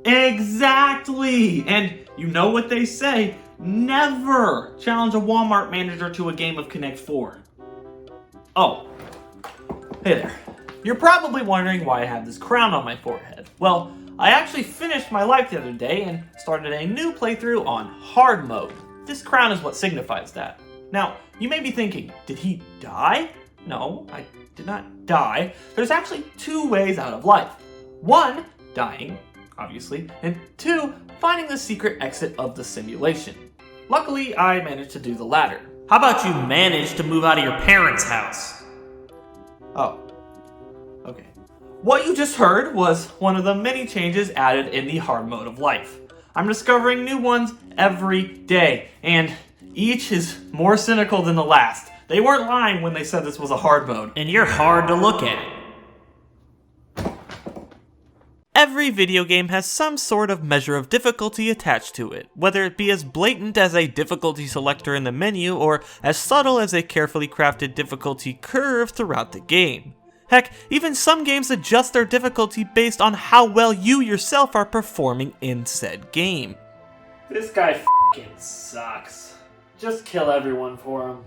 Exactly! And you know what they say, never challenge a Walmart manager to a game of Connect 4. Oh, hey there. You're probably wondering why I have this crown on my forehead. Well, I actually finished my life the other day and started a new playthrough on hard mode. This crown is what signifies that. Now, you may be thinking, did he die? No, I did not die. There's actually two ways out of life. One, dying, obviously, and two, finding the secret exit of the simulation. Luckily, I managed to do the latter. How about you manage to move out of your parents' house? Oh, okay. What you just heard was one of the many changes added in the hard mode of life. I'm discovering new ones every day, and each is more cynical than the last. They weren't lying when they said this was a hard mode. And you're hard to look at. Every video game has some sort of measure of difficulty attached to it, whether it be as blatant as a difficulty selector in the menu or as subtle as a carefully crafted difficulty curve throughout the game. Heck, even some games adjust their difficulty based on how well you yourself are performing in said game. This guy f***ing sucks. Just kill everyone for him.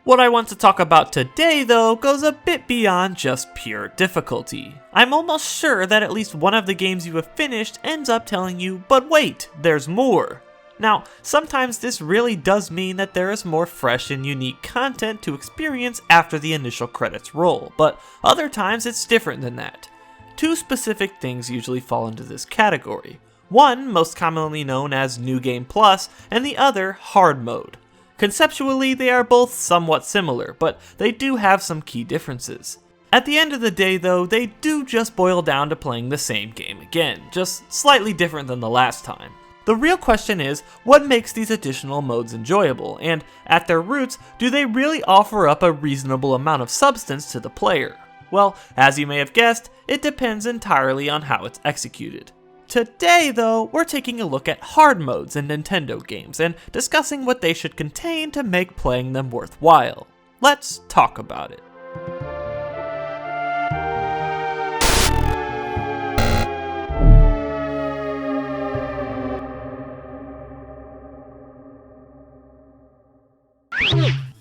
What I want to talk about today, though, goes a bit beyond just pure difficulty. I'm almost sure that at least one of the games you have finished ends up telling you, but wait, there's more. Now, sometimes this really does mean that there is more fresh and unique content to experience after the initial credits roll, but other times it's different than that. Two specific things usually fall into this category. One, most commonly known as New Game Plus, and the other, Hard Mode. Conceptually, they are both somewhat similar, but they do have some key differences. At the end of the day, though, they do just boil down to playing the same game again, just slightly different than the last time. The real question is, what makes these additional modes enjoyable, and at their roots, do they really offer up a reasonable amount of substance to the player? Well, as you may have guessed, it depends entirely on how it's executed. Today, though, we're taking a look at hard modes in Nintendo games and discussing what they should contain to make playing them worthwhile. Let's talk about it.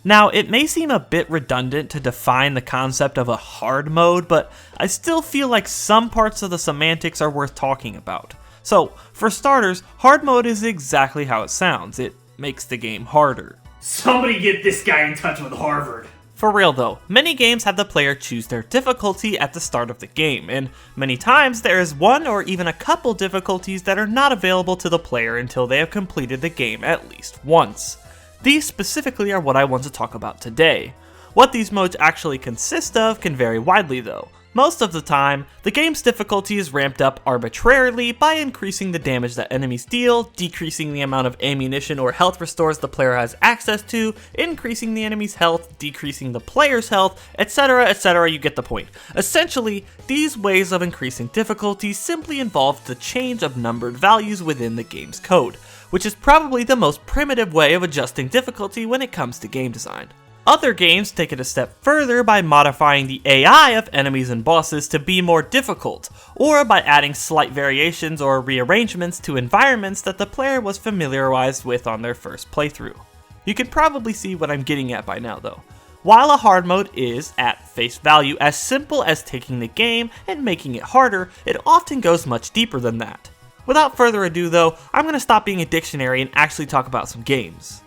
Now, it may seem a bit redundant to define the concept of a hard mode, but I still feel like some parts of the semantics are worth talking about. So, for starters, hard mode is exactly how it sounds. It makes the game harder. Somebody get this guy in touch with Harvard. For real though, many games have the player choose their difficulty at the start of the game, and many times there is one or even a couple difficulties that are not available to the player until they have completed the game at least once. These specifically are what I want to talk about today. What these modes actually consist of can vary widely though. Most of the time, the game's difficulty is ramped up arbitrarily by increasing the damage that enemies deal, decreasing the amount of ammunition or health restores the player has access to, increasing the enemy's health, decreasing the player's health, etc, etc, you get the point. Essentially, these ways of increasing difficulty simply involve the change of numbered values within the game's code, which is probably the most primitive way of adjusting difficulty when it comes to game design. Other games take it a step further by modifying the AI of enemies and bosses to be more difficult, or by adding slight variations or rearrangements to environments that the player was familiarized with on their first playthrough. You can probably see what I'm getting at by now though. While a hard mode is, at face value, as simple as taking the game and making it harder, it often goes much deeper than that. Without further ado though, I'm going to stop being a dictionary and actually talk about some games.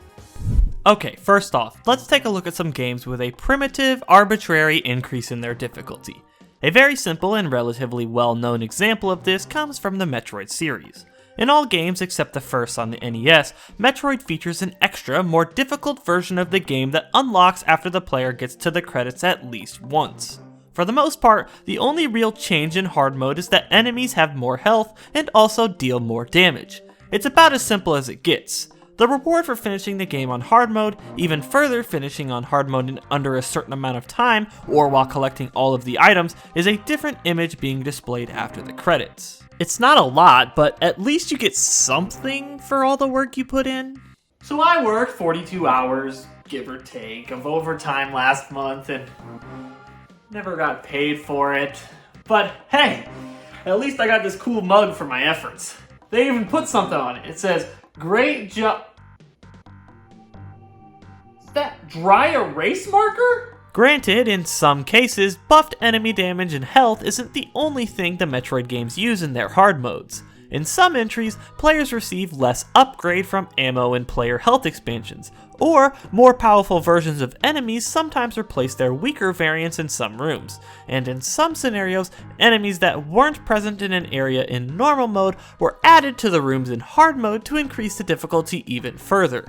Okay, first off, let's take a look at some games with a primitive, arbitrary increase in their difficulty. A very simple and relatively well-known example of this comes from the Metroid series. In all games except the first on the NES, Metroid features an extra, more difficult version of the game that unlocks after the player gets to the credits at least once. For the most part, the only real change in hard mode is that enemies have more health and also deal more damage. It's about as simple as it gets. The reward for finishing the game on hard mode, even further finishing on hard mode in under a certain amount of time, or while collecting all of the items, is a different image being displayed after the credits. It's not a lot, but at least you get something for all the work you put in. So I worked 42 hours, give or take, of overtime last month and never got paid for it. But hey, At least I got this cool mug for my efforts. They even put something on it. It says, "Great job." Is that dry erase marker? Granted, in some cases, buffed enemy damage and health isn't the only thing the Metroid games use in their hard modes. In some entries, players receive less upgrade from ammo and player health expansions, or more powerful versions of enemies sometimes replace their weaker variants in some rooms, and in some scenarios, enemies that weren't present in an area in normal mode were added to the rooms in hard mode to increase the difficulty even further.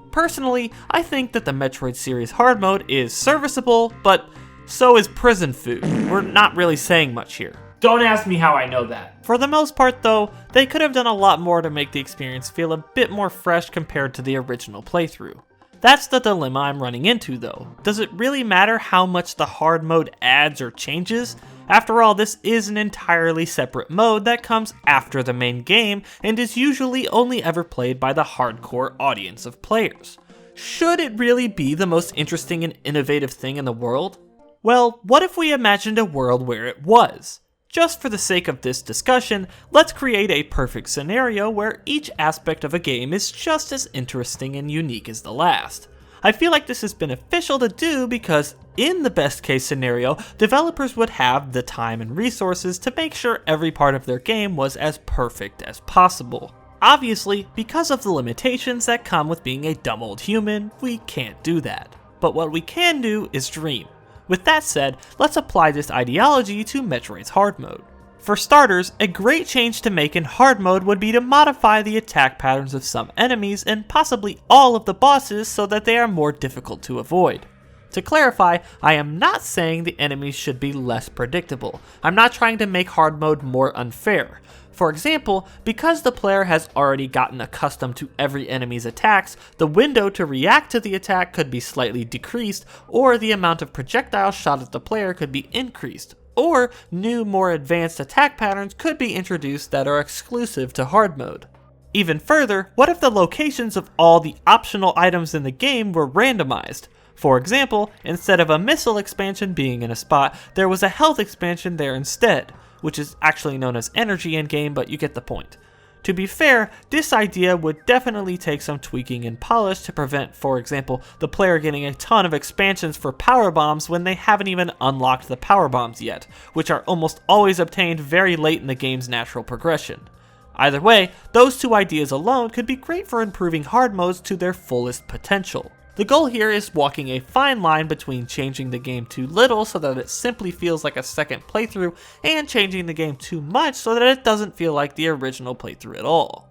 Personally, I think that the Metroid series hard mode is serviceable, but so is prison food. We're not really saying much here. Don't ask me how I know that. For the most part though, they could have done a lot more to make the experience feel a bit more fresh compared to the original playthrough. That's the dilemma I'm running into though. Does it really matter how much the hard mode adds or changes? After all, this is an entirely separate mode that comes after the main game and is usually only ever played by the hardcore audience of players. Should it really be the most interesting and innovative thing in the world? Well, what if we imagined a world where it was? Just for the sake of this discussion, let's create a perfect scenario where each aspect of a game is just as interesting and unique as the last. I feel like this is beneficial to do because, in the best case scenario, developers would have the time and resources to make sure every part of their game was as perfect as possible. Obviously, because of the limitations that come with being a dumb old human, we can't do that. But what we can do is dream. With that said, let's apply this ideology to Metroid's hard mode. For starters, a great change to make in hard mode would be to modify the attack patterns of some enemies and possibly all of the bosses so that they are more difficult to avoid. To clarify, I am not saying the enemies should be less predictable. I'm not trying to make hard mode more unfair. For example, because the player has already gotten accustomed to every enemy's attacks, the window to react to the attack could be slightly decreased, or the amount of projectiles shot at the player could be increased, or new, more advanced attack patterns could be introduced that are exclusive to hard mode. Even further, what if the locations of all the optional items in the game were randomized? For example, instead of a missile expansion being in a spot, there was a health expansion there instead, which is actually known as energy in-game, but you get the point. To be fair, this idea would definitely take some tweaking and polish to prevent, for example, the player getting a ton of expansions for power bombs when they haven't even unlocked the power bombs yet, which are almost always obtained very late in the game's natural progression. Either way, those two ideas alone could be great for improving hard modes to their fullest potential. The goal here is walking a fine line between changing the game too little so that it simply feels like a second playthrough, and changing the game too much so that it doesn't feel like the original playthrough at all.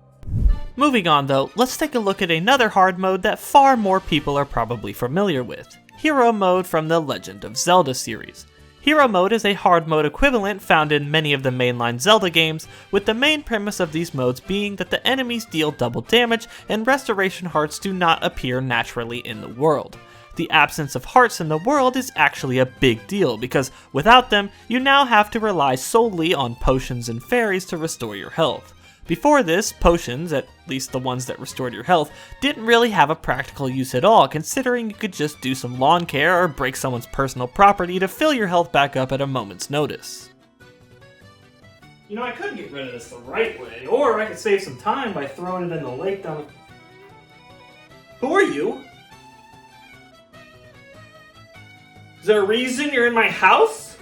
Moving on though, let's take a look at another hard mode that far more people are probably familiar with: Hero Mode from the Legend of Zelda series. Hero Mode is a hard mode equivalent found in many of the mainline Zelda games, with the main premise of these modes being that the enemies deal double damage and restoration hearts do not appear naturally in the world. The absence of hearts in the world is actually a big deal because without them, you now have to rely solely on potions and fairies to restore your health. Before this, potions, at least the ones that restored your health, didn't really have a practical use at all, considering you could just do some lawn care or break someone's personal property to fill your health back up at a moment's notice. You know, I could get rid of this the right way, or I could save some time by throwing it in the lake down. Who are you? Is there a reason you're in my house?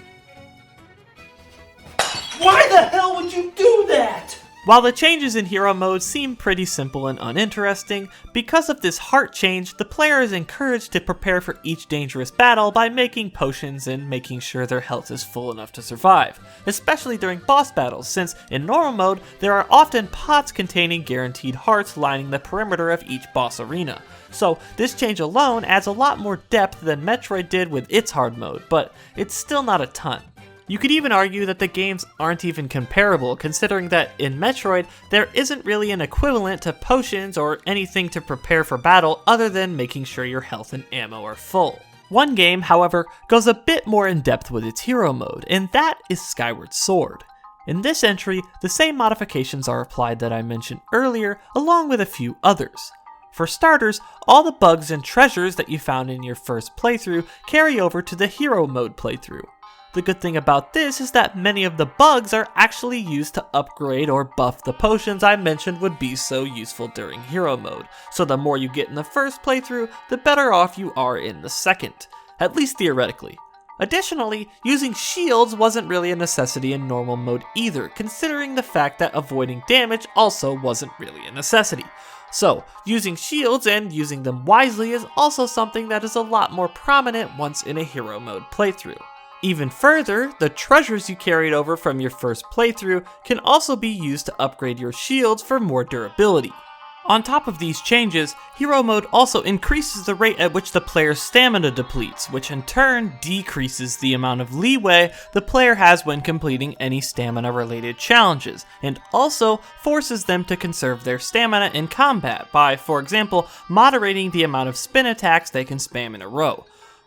Why the hell would you do that? While the changes in Hero Mode seem pretty simple and uninteresting, because of this heart change, the player is encouraged to prepare for each dangerous battle by making potions and making sure their health is full enough to survive, especially during boss battles, since in normal mode, there are often pots containing guaranteed hearts lining the perimeter of each boss arena. So this change alone adds a lot more depth than Metroid did with its hard mode, but it's still not a ton. You could even argue that the games aren't even comparable, considering that in Metroid, there isn't really an equivalent to potions or anything to prepare for battle other than making sure your health and ammo are full. One game, however, goes a bit more in depth with its hero mode, and that is Skyward Sword. In this entry, the same modifications are applied that I mentioned earlier, along with a few others. For starters, all the bugs and treasures that you found in your first playthrough carry over to the hero mode playthrough. The good thing about this is that many of the bugs are actually used to upgrade or buff the potions I mentioned would be so useful during hero mode, so the more you get in the first playthrough, the better off you are in the second, at least theoretically. Additionally, using shields wasn't really a necessity in normal mode either, considering the fact that avoiding damage also wasn't really a necessity. So, using shields and using them wisely is also something that is a lot more prominent once in a hero mode playthrough. Even further, the treasures you carried over from your first playthrough can also be used to upgrade your shields for more durability. On top of these changes, hero mode also increases the rate at which the player's stamina depletes, which in turn decreases the amount of leeway the player has when completing any stamina related challenges, and also forces them to conserve their stamina in combat by, for example, moderating the amount of spin attacks they can spam in a row.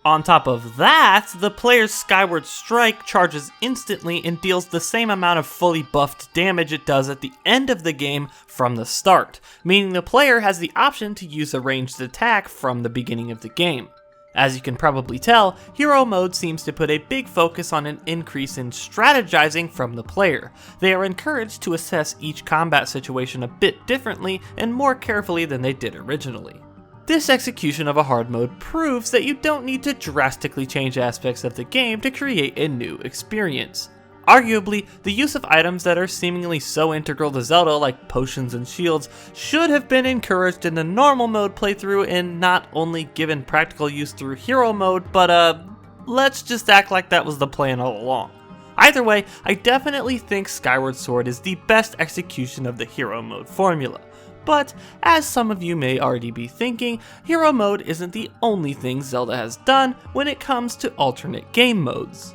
On top of that, the player's Skyward Strike charges instantly and deals the same amount of fully buffed damage it does at the end of the game from the start, meaning the player has the option to use a ranged attack from the beginning of the game. As you can probably tell, hero mode seems to put a big focus on an increase in strategizing from the player. They are encouraged to assess each combat situation a bit differently and more carefully than they did originally. This execution of a hard mode proves that you don't need to drastically change aspects of the game to create a new experience. Arguably, the use of items that are seemingly so integral to Zelda like potions and shields should have been encouraged in the normal mode playthrough and not only given practical use through hero mode, but let's just act like that was the plan all along. Either way, I definitely think Skyward Sword is the best execution of the hero mode formula. But, as some of you may already be thinking, hero mode isn't the only thing Zelda has done when it comes to alternate game modes.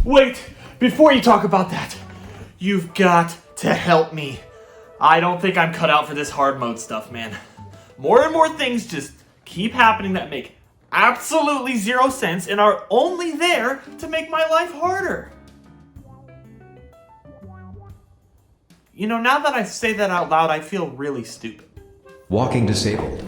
Wait, before you talk about that, you've got to help me. I don't think I'm cut out for this hard mode stuff, man. More and more things just keep happening that make absolutely zero sense and are only there to make my life harder. You know, now that I say that out loud, I feel really stupid. Walking disabled.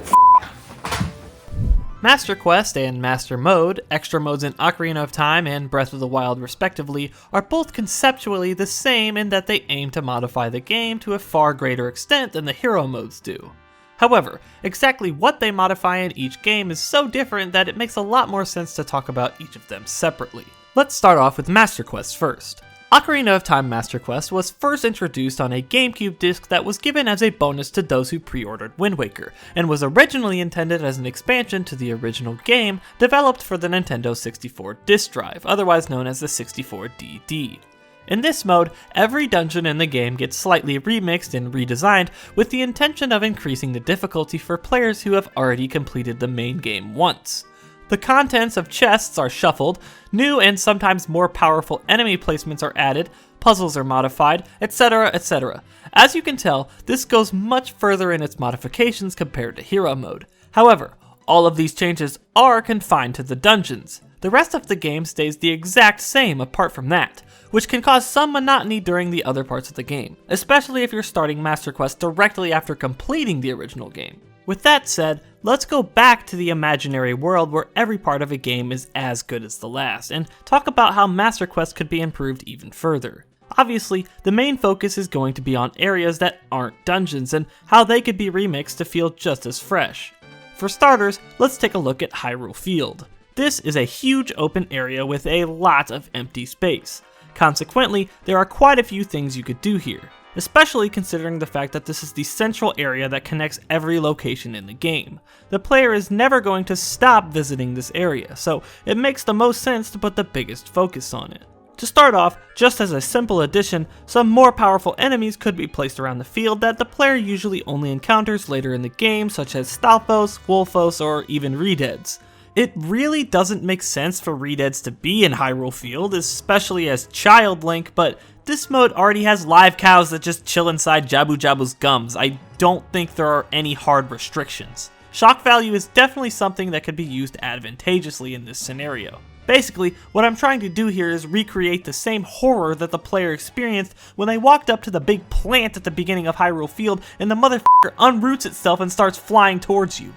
Master Quest and Master Mode, extra modes in Ocarina of Time and Breath of the Wild respectively, are both conceptually the same in that they aim to modify the game to a far greater extent than the hero modes do. However, exactly what they modify in each game is so different that it makes a lot more sense to talk about each of them separately. Let's start off with Master Quest first. Ocarina of Time Master Quest was first introduced on a GameCube disc that was given as a bonus to those who pre-ordered Wind Waker, and was originally intended as an expansion to the original game developed for the Nintendo 64 disc drive, otherwise known as the 64DD. In this mode, every dungeon in the game gets slightly remixed and redesigned with the intention of increasing the difficulty for players who have already completed the main game once. The contents of chests are shuffled, new and sometimes more powerful enemy placements are added, puzzles are modified, etc, etc. As you can tell, this goes much further in its modifications compared to hero mode. However, all of these changes are confined to the dungeons. The rest of the game stays the exact same apart from that, which can cause some monotony during the other parts of the game, especially if you're starting Master Quest directly after completing the original game. With that said, let's go back to the imaginary world where every part of a game is as good as the last, and talk about how Master Quest could be improved even further. Obviously, the main focus is going to be on areas that aren't dungeons, and how they could be remixed to feel just as fresh. For starters, let's take a look at Hyrule Field. This is a huge open area with a lot of empty space. Consequently, there are quite a few things you could do here, especially considering the fact that this is the central area that connects every location in the game. The player is never going to stop visiting this area, so it makes the most sense to put the biggest focus on it. To start off, just as a simple addition, some more powerful enemies could be placed around the field that the player usually only encounters later in the game, such as Stalfos, Wolfos, or even Redeads. It really doesn't make sense for Redeads to be in Hyrule Field, especially as Child Link, but this mode already has live cows that just chill inside Jabu Jabu's gums. I don't think there are any hard restrictions. Shock value is definitely something that could be used advantageously in this scenario. Basically, what I'm trying to do here is recreate the same horror that the player experienced when they walked up to the big plant at the beginning of Hyrule Field and the motherfucker unroots itself and starts flying towards you.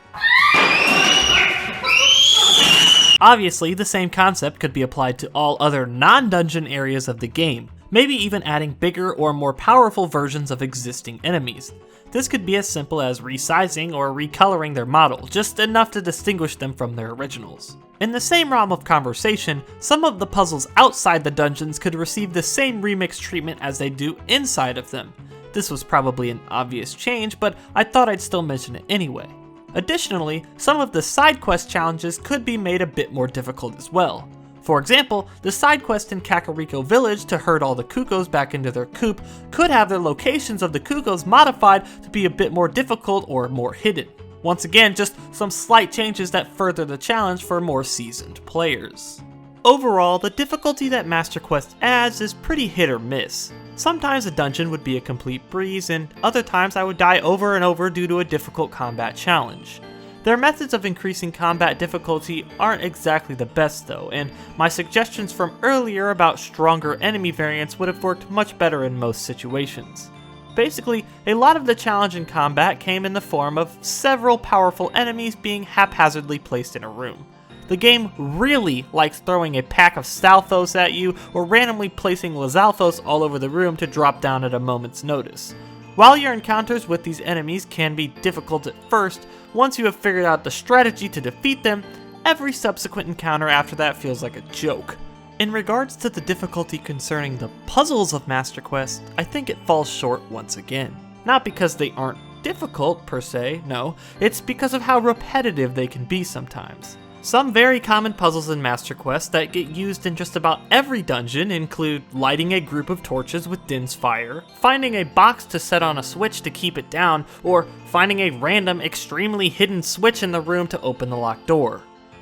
Obviously, the same concept could be applied to all other non-dungeon areas of the game, maybe even adding bigger or more powerful versions of existing enemies. This could be as simple as resizing or recoloring their model, just enough to distinguish them from their originals. In the same realm of conversation, some of the puzzles outside the dungeons could receive the same remix treatment as they do inside of them. This was probably an obvious change, but I thought I'd still mention it anyway. Additionally, some of the side quest challenges could be made a bit more difficult as well. For example, the side quest in Kakariko Village to herd all the Cuckoos back into their coop could have their locations of the Cuckoos modified to be a bit more difficult or more hidden. Once again, just some slight changes that further the challenge for more seasoned players. Overall, the difficulty that Master Quest adds is pretty hit or miss. Sometimes a dungeon would be a complete breeze, and other times I would die over and over due to a difficult combat challenge. Their methods of increasing combat difficulty aren't exactly the best though, and my suggestions from earlier about stronger enemy variants would have worked much better in most situations. Basically, a lot of the challenge in combat came in the form of several powerful enemies being haphazardly placed in a room. The game really likes throwing a pack of Stalfos at you or randomly placing Lizalfos all over the room to drop down at a moment's notice. While your encounters with these enemies can be difficult at first, once you have figured out the strategy to defeat them, every subsequent encounter after that feels like a joke. In regards to the difficulty concerning the puzzles of Master Quest, I think it falls short once again. Not because they aren't difficult per se, no, it's because of how repetitive they can be sometimes. Some very common puzzles in Master Quest that get used in just about every dungeon include lighting a group of torches with Din's fire, finding a box to set on a switch to keep it down, or finding a random, extremely hidden switch in the room to open the locked door.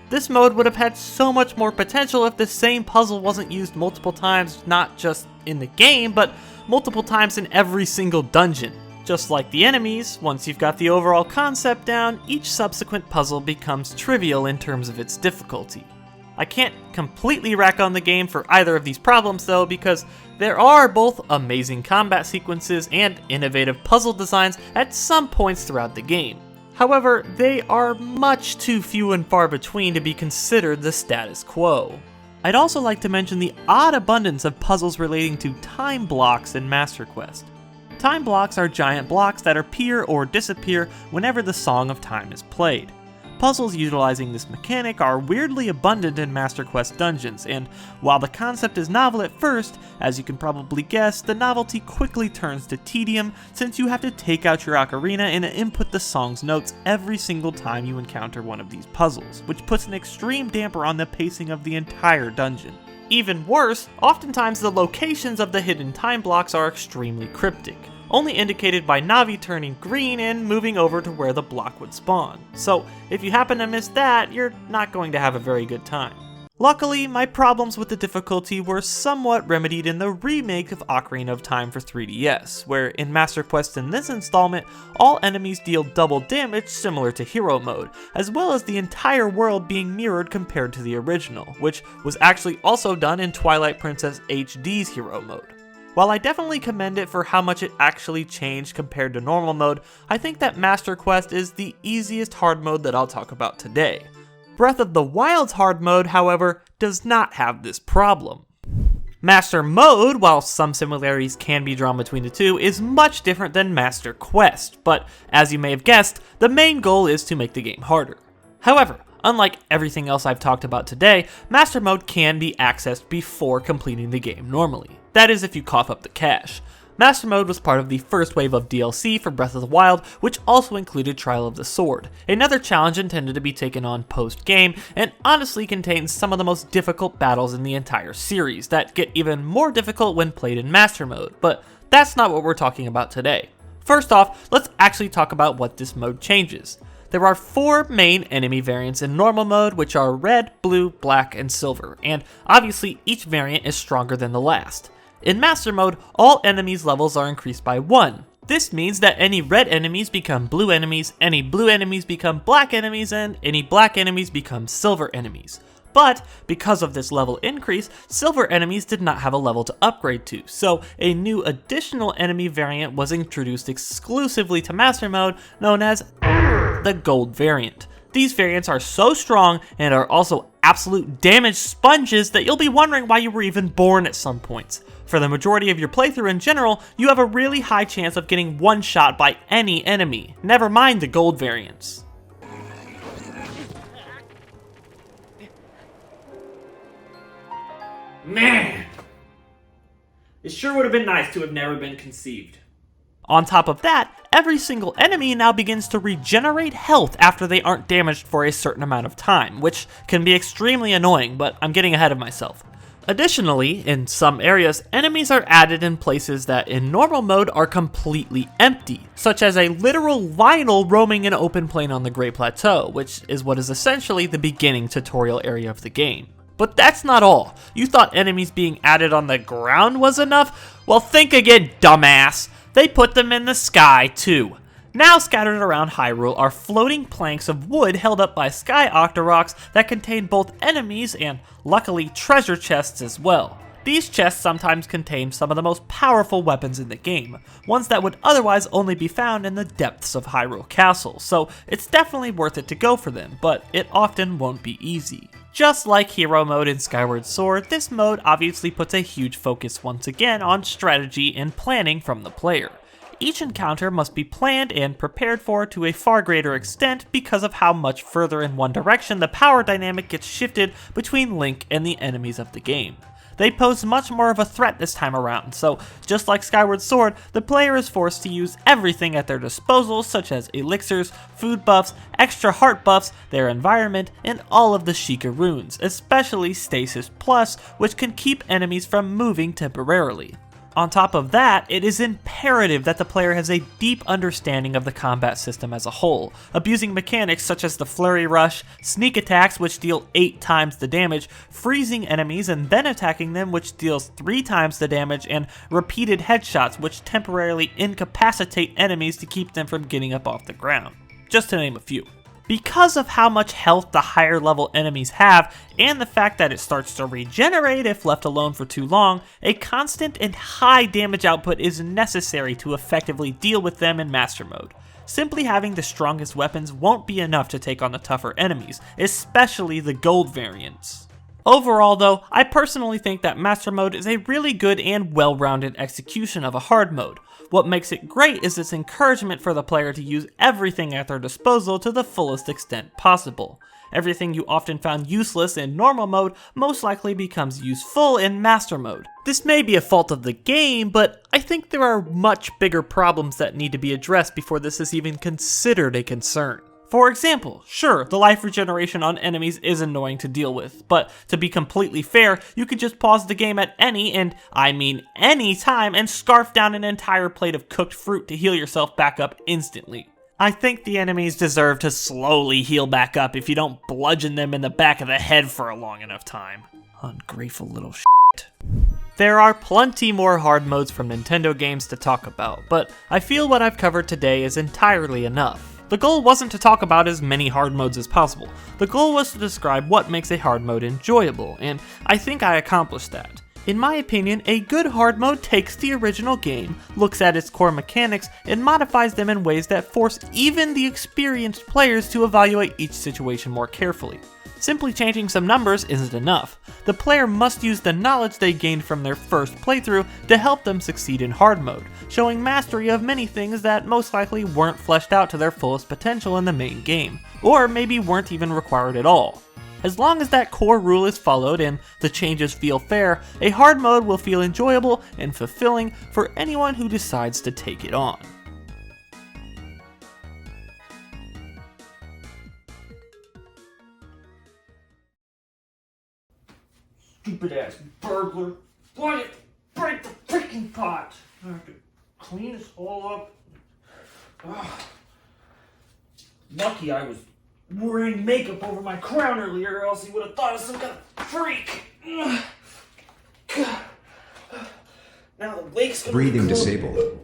This mode would have had so much more potential if the same puzzle wasn't used multiple times, not just in the game, but multiple times in every single dungeon. Just like the enemies, once you've got the overall concept down, each subsequent puzzle becomes trivial in terms of its difficulty. I can't completely rack on the game for either of these problems though, because there are both amazing combat sequences and innovative puzzle designs at some points throughout the game. However, they are much too few and far between to be considered the status quo. I'd also like to mention the odd abundance of puzzles relating to time blocks in Master Quest. Time blocks are giant blocks that appear or disappear whenever the Song of Time is played. Puzzles utilizing this mechanic are weirdly abundant in Master Quest dungeons, and while the concept is novel at first, as you can probably guess, the novelty quickly turns to tedium since you have to take out your ocarina and input the song's notes every single time you encounter one of these puzzles, which puts an extreme damper on the pacing of the entire dungeon. Even worse, oftentimes the locations of the hidden time blocks are extremely cryptic, only indicated by Navi turning green and moving over to where the block would spawn. So if you happen to miss that, you're not going to have a very good time. Luckily, my problems with the difficulty were somewhat remedied in the remake of Ocarina of Time for 3DS, where in Master Quest in this installment, all enemies deal double damage similar to Hero Mode, as well as the entire world being mirrored compared to the original, which was actually also done in Twilight Princess HD's Hero Mode. While I definitely commend it for how much it actually changed compared to normal mode, I think that Master Quest is the easiest hard mode that I'll talk about today. Breath of the Wild's hard mode, however, does not have this problem. Master Mode, while some similarities can be drawn between the two, is much different than Master Quest, but as you may have guessed, the main goal is to make the game harder. However, unlike everything else I've talked about today, Master Mode can be accessed before completing the game normally. That is if you cough up the cash. Master Mode was part of the first wave of DLC for Breath of the Wild, which also included Trial of the Sword, another challenge intended to be taken on post-game, and honestly contains some of the most difficult battles in the entire series, that get even more difficult when played in Master Mode, but that's not what we're talking about today. First off, let's actually talk about what this mode changes. There are 4 main enemy variants in normal mode, which are red, blue, black, and silver, and obviously each variant is stronger than the last. In Master Mode, all enemies' levels are increased by 1. This means that any red enemies become blue enemies, any blue enemies become black enemies, and any black enemies become silver enemies. But because of this level increase, silver enemies did not have a level to upgrade to, so a new additional enemy variant was introduced exclusively to Master Mode, known as the Gold variant. These variants are so strong and are also absolute damage sponges that you'll be wondering why you were even born at some points. For the majority of your playthrough in general, you have a really high chance of getting one-shot by any enemy, never mind the gold variants. Man! It sure would have been nice to have never been conceived. On top of that, every single enemy now begins to regenerate health after they aren't damaged for a certain amount of time, which can be extremely annoying, but I'm getting ahead of myself. Additionally, in some areas, enemies are added in places that in normal mode are completely empty, such as a literal Lionel roaming an open plain on the Great Plateau, which is what is essentially the beginning tutorial area of the game. But that's not all. You thought enemies being added on the ground was enough? Well, think again, dumbass. They put them in the sky, too. Now scattered around Hyrule are floating planks of wood held up by sky octoroks that contain both enemies and, luckily, treasure chests as well. These chests sometimes contain some of the most powerful weapons in the game, ones that would otherwise only be found in the depths of Hyrule Castle, so it's definitely worth it to go for them, but it often won't be easy. Just like Hero Mode in Skyward Sword, this mode obviously puts a huge focus once again on strategy and planning from the player. Each encounter must be planned and prepared for to a far greater extent because of how much further in one direction the power dynamic gets shifted between Link and the enemies of the game. They pose much more of a threat this time around, so just like Skyward Sword, the player is forced to use everything at their disposal such as elixirs, food buffs, extra heart buffs, their environment, and all of the Sheikah runes, especially Stasis Plus, which can keep enemies from moving temporarily. On top of that, it is imperative that the player has a deep understanding of the combat system as a whole, abusing mechanics such as the flurry rush, sneak attacks which deal 8 times the damage, freezing enemies and then attacking them which deals 3 times the damage, and repeated headshots which temporarily incapacitate enemies to keep them from getting up off the ground, just to name a few. Because of how much health the higher level enemies have, and the fact that it starts to regenerate if left alone for too long, a constant and high damage output is necessary to effectively deal with them in Master Mode. Simply having the strongest weapons won't be enough to take on the tougher enemies, especially the gold variants. Overall though, I personally think that Master Mode is a really good and well-rounded execution of a hard mode. What makes it great is its encouragement for the player to use everything at their disposal to the fullest extent possible. Everything you often found useless in normal mode most likely becomes useful in Master Mode. This may be a fault of the game, but I think there are much bigger problems that need to be addressed before this is even considered a concern. For example, sure, the life regeneration on enemies is annoying to deal with, but to be completely fair, you could just pause the game at any, and I mean any time, and scarf down an entire plate of cooked fruit to heal yourself back up instantly. I think the enemies deserve to slowly heal back up if you don't bludgeon them in the back of the head for a long enough time. Ungrateful little shit. There are plenty more hard modes from Nintendo games to talk about, but I feel what I've covered today is entirely enough. The goal wasn't to talk about as many hard modes as possible. The goal was to describe what makes a hard mode enjoyable, and I think I accomplished that. In my opinion, a good hard mode takes the original game, looks at its core mechanics, and modifies them in ways that force even the experienced players to evaluate each situation more carefully. Simply changing some numbers isn't enough. The player must use the knowledge they gained from their first playthrough to help them succeed in hard mode, showing mastery of many things that most likely weren't fleshed out to their fullest potential in the main game, or maybe weren't even required at all. As long as that core rule is followed and the changes feel fair, a hard mode will feel enjoyable and fulfilling for anyone who decides to take it on. Stupid ass burglar. Why did you break the freaking pot? I have to clean this all up. Ugh. Lucky I was wearing makeup over my crown earlier, or else he would have thought I was some kind of freak. Ugh. God. Now the lake's gonna Breathing be closed. disabled.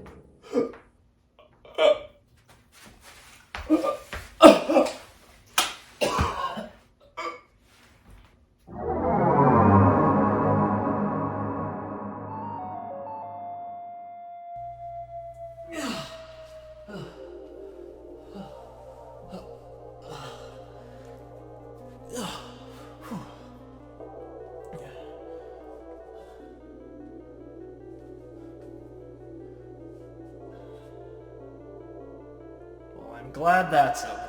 I'm glad that's over.